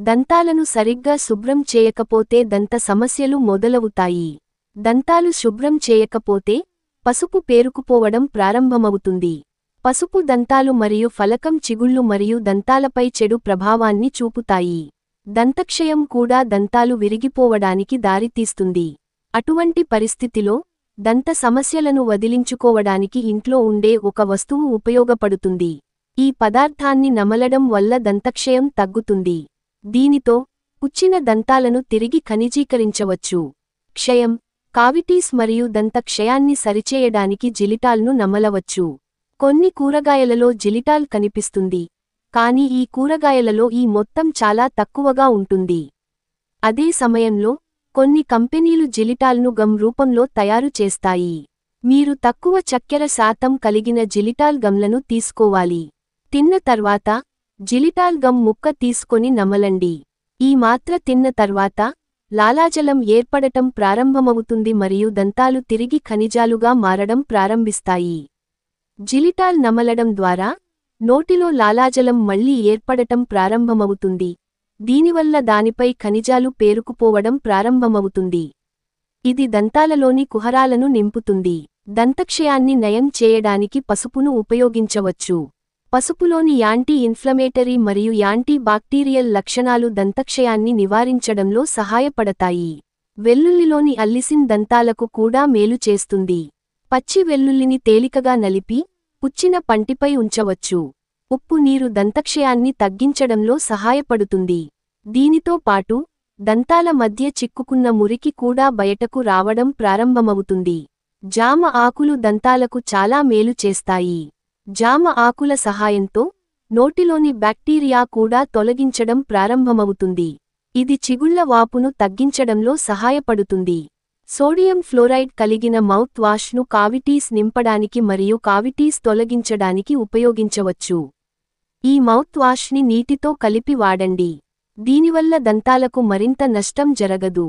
దంతాలను సరిగ్గా శుభ్రం చేయకపోతే దంత సమస్యలు మొదలవుతాయి. దంతాలు శుభ్రం చేయకపోతే పసుపు పేరుకుపోవడం ప్రారంభమవుతుంది. పసుపు దంతాలు మరియు ఫలకం చిగుళ్ళు మరియు దంతాలపై చెడు ప్రభావాన్ని చూపుతాయి. దంతక్షయం కూడా దంతాలు విరిగిపోవడానికి దారితీస్తుంది. అటువంటి పరిస్థితిలో దంత సమస్యలను వదిలించుకోవడానికి ఇంట్లో ఉండే ఒక వస్తువు ఉపయోగపడుతుంది. ఈ పదార్థాన్ని నమలడం వల్ల దంతక్షయం తగ్గుతుంది. దీనితో పుచ్చిన దంతాలను తిరిగి ఖనిజీకరించవచ్చు. క్షయం, కావిటీస్ మరియు దంత క్షయాన్ని సరిచేయడానికి జిలిటాల్ను నమలవచ్చు. కొన్ని కూరగాయలలో జిలిటాల్ కనిపిస్తుంది, కానీ ఈ కూరగాయలలో ఈ మొత్తం చాలా తక్కువగా ఉంటుంది. అదే సమయంలో కొన్ని కంపెనీలు జిలిటాల్ను గమ్ రూపంలో తయారు చేస్తాయి. మీరు తక్కువ చక్కెర శాతం కలిగిన జిలిటాల్ గమ్లను తీసుకోవాలి. తిన్న తర్వాత జిలిటాల్ గమ్ ముక్క తీసుకొని నమలండి. ఈ మాత్ర తిన్న తర్వాత లాలాజలం ఏర్పడటం ప్రారంభమవుతుంది మరియు దంతాలు తిరిగి ఖనిజాలుగా మారడం ప్రారంభిస్తాయి. జిలిటాల్ నమలడం ద్వారా నోటిలో లాలాజలం మళ్లీ ఏర్పడటం ప్రారంభమవుతుంది. దీనివల్ల దానిపై ఖనిజాలు పేరుకుపోవడం ప్రారంభమవుతుంది. ఇది దంతాలలోని కుహరాలను నింపుతుంది. దంతక్షయాన్ని నయం చేయడానికి పసుపును ఉపయోగించవచ్చు. పసుపులోని యాంటీ ఇన్ఫ్లమేటరీ మరియు యాంటీ బాక్టీరియల్ లక్షణాలు దంతక్షయాన్ని నివారించడంలో సహాయపడతాయి. వెల్లుల్లిలోని అల్లిసిన్ దంతాలకు కూడా మేలు చేస్తుంది. పచ్చి వెల్లుల్లిని తేలికగా నలిపి పుచ్చిన పంటిపై ఉంచవచ్చు. ఉప్పు నీరు దంతక్షయాన్ని తగ్గించడంలో సహాయపడుతుంది. దీనితో పాటు దంతాల మధ్య చిక్కుకున్న మురికి కూడా బయటకు రావడం ప్రారంభమవుతుంది. జామ ఆకులు దంతాలకు చాలా మేలు చేస్తాయి. జామ ఆకుల సహాయంతో నోటిలోని బ్యాక్టీరియా కూడా తొలగించడం ప్రారంభమవుతుంది. ఇది చిగుళ్ల వాపును తగ్గించడంలో సహాయపడుతుంది. సోడియం ఫ్లోరైడ్ కలిగిన మౌత్ వాష్ను కావిటీస్ నింపడానికి మరియు కావిటీస్ తొలగించడానికి ఉపయోగించవచ్చు. ఈ మౌత్ వాష్ని నీటితో కలిపి వాడండి. దీనివల్ల దంతాలకు మరింత నష్టం జరగదు.